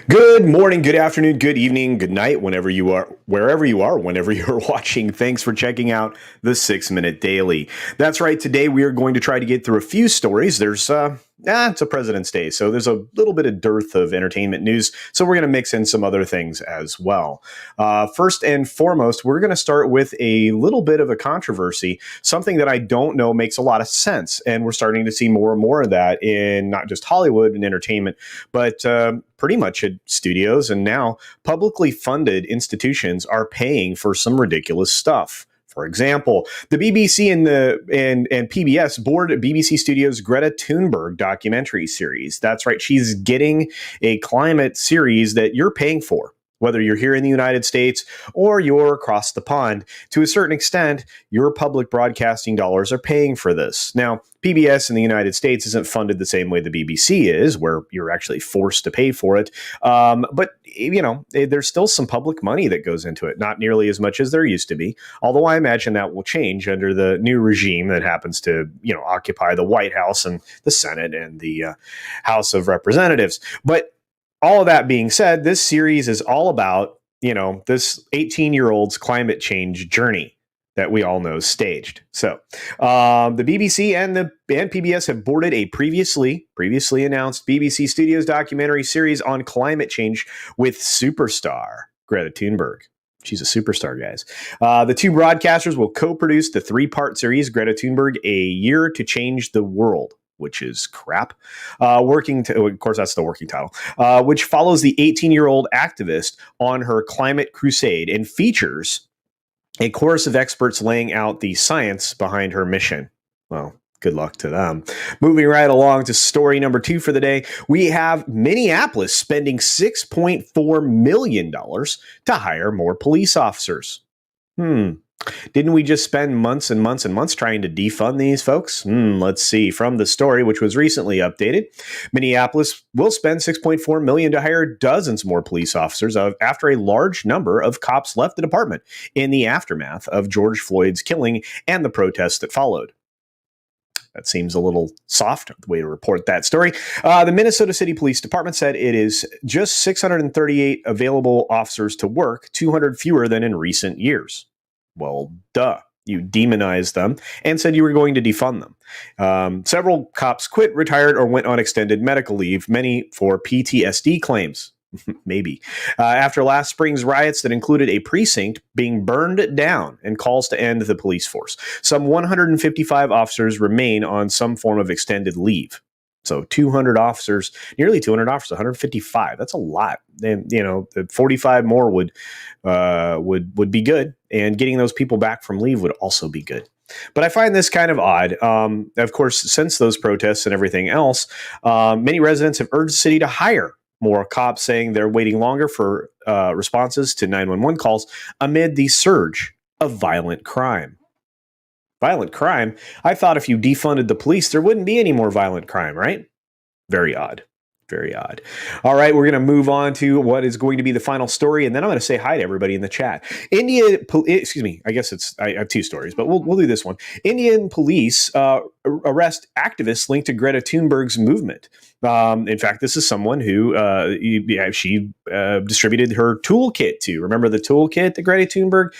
Good morning, good afternoon, good evening, good night, whenever you are, wherever you are, whenever you're watching. Thanks for checking out the 6 Minute Daily. That's right. Today we are going to try to get through a few stories. It's a President's Day, so there's a little bit of dearth of entertainment news. So we're going to mix in some other things as well. First and foremost, we're going to start with a little bit of a controversy, something that I don't know makes a lot of sense. And we're starting to see more and more of that in not just Hollywood and entertainment, but pretty much at studios, and now publicly funded institutions are paying for some ridiculous stuff. For example, the BBC and PBS board BBC Studios' Greta Thunberg documentary series. That's right, she's getting a climate series that you're paying for, whether you're here in the United States or you're across the pond. To a certain extent, your public broadcasting dollars are paying for this. Now, PBS in the United States isn't funded the same way the BBC is, where you're actually forced to pay for it. But, there's still some public money that goes into it, not nearly as much as there used to be. Although I imagine that will change under the new regime that happens to, occupy the White House and the Senate and the House of Representatives. But all of that being said, this series is all about, this 18-year-old's climate change journey that we all know is staged. So the BBC and PBS have boarded a previously announced BBC Studios documentary series on climate change with superstar Greta Thunberg. She's a superstar, guys. The two broadcasters will co-produce the three-part series, Greta Thunberg, A Year to Change the World, which is crap. Of course, that's the working title, which follows the 18-year-old activist on her climate crusade and features a chorus of experts laying out the science behind her mission. Well, good luck to them. Moving right along to story number 2 for the day, we have Minneapolis spending $6.4 million to hire more police officers. Didn't we just spend months and months and months trying to defund these folks? Let's see. From the story, which was recently updated, Minneapolis will spend $6.4 million to hire dozens more police officers after a large number of cops left the department in the aftermath of George Floyd's killing and the protests that followed. That seems a little soft, the way to report that story. The Minnesota City Police Department said it is just 638 available officers to work, 200 fewer than in recent years. Well, duh. You demonized them and said you were going to defund them. Several cops quit, retired, or went on extended medical leave, many for PTSD claims. Maybe. After last spring's riots that included a precinct being burned down and calls to end the police force. Some 155 officers remain on some form of extended leave. So 200 officers, nearly 200 officers, 155. That's a lot. And, 45 more would be good. And getting those people back from leave would also be good. But I find this kind of odd. Of course, since those protests and everything else, many residents have urged the city to hire more cops, saying they're waiting longer for responses to 911 calls amid the surge of violent crime. Violent crime? I thought if you defunded the police, there wouldn't be any more violent crime, right? Very odd. Very odd. All right, we're going to move on to what is going to be the final story, and then I'm going to say hi to everybody in the chat. I guess I have two stories, but we'll do this one. Indian police arrest activists linked to Greta Thunberg's movement. In fact, this is someone who she distributed her toolkit to. Remember the toolkit that Greta Thunberg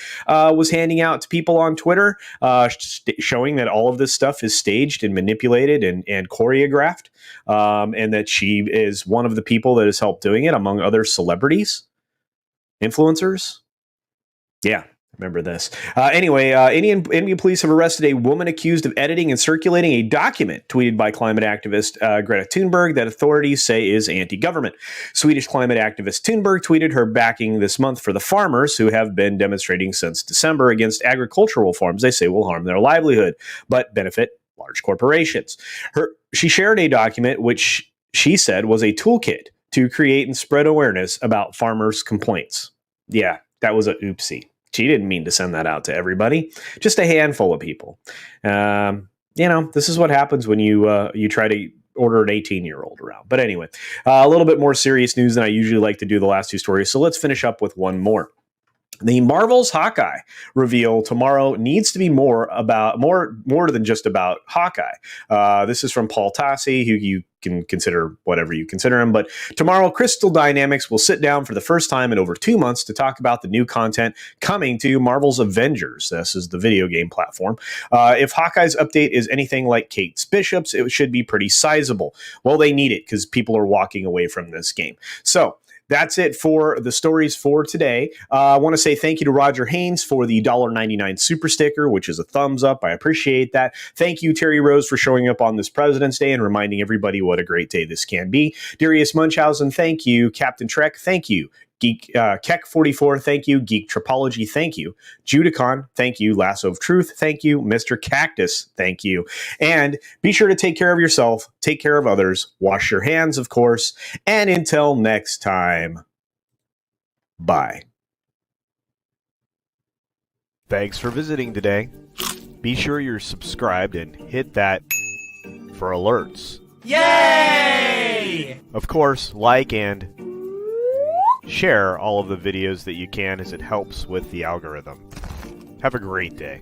was handing out to people on Twitter, showing that all of this stuff is staged and manipulated and choreographed, and that she is one of the people that has helped doing it, among other celebrities, influencers. Yeah. Remember this. Indian police have arrested a woman accused of editing and circulating a document tweeted by climate activist Greta Thunberg that authorities say is anti-government. Swedish climate activist Thunberg tweeted her backing this month for the farmers who have been demonstrating since December against agricultural reforms they say will harm their livelihood, but benefit large corporations. She shared a document which she said was a toolkit to create and spread awareness about farmers' complaints. Yeah, that was a oopsie. She didn't mean to send that out to everybody, just a handful of people. This is what happens when you try to order an 18-year-old around. But anyway, a little bit more serious news than I usually like to do the last two stories. So let's finish up with one more. The Marvel's Hawkeye reveal tomorrow needs to be more than just about Hawkeye. This is from Paul Tassi, who you can consider whatever you consider him. But tomorrow, Crystal Dynamics will sit down for the first time in over 2 months to talk about the new content coming to Marvel's Avengers. This is the video game platform. If Hawkeye's update is anything like Kate Bishop's, it should be pretty sizable. Well, they need it because people are walking away from this game. So that's it for the stories for today. I want to say thank you to Roger Haynes for the $1.99 super sticker, which is a thumbs up. I appreciate that. Thank you, Terry Rose, for showing up on this President's Day and reminding everybody what a great day this can be. Darius Munchausen, thank you. Captain Trek, thank you. Geek Keck44, thank you. Geek Tropology, thank you. Judicon, thank you. Lasso of Truth, thank you. Mr. Cactus, thank you. And be sure to take care of yourself, take care of others, wash your hands, of course. And until next time, bye. Thanks for visiting today. Be sure you're subscribed and hit that for alerts. Yay! Of course, like and share all of the videos that you can, as it helps with the algorithm. Have a great day.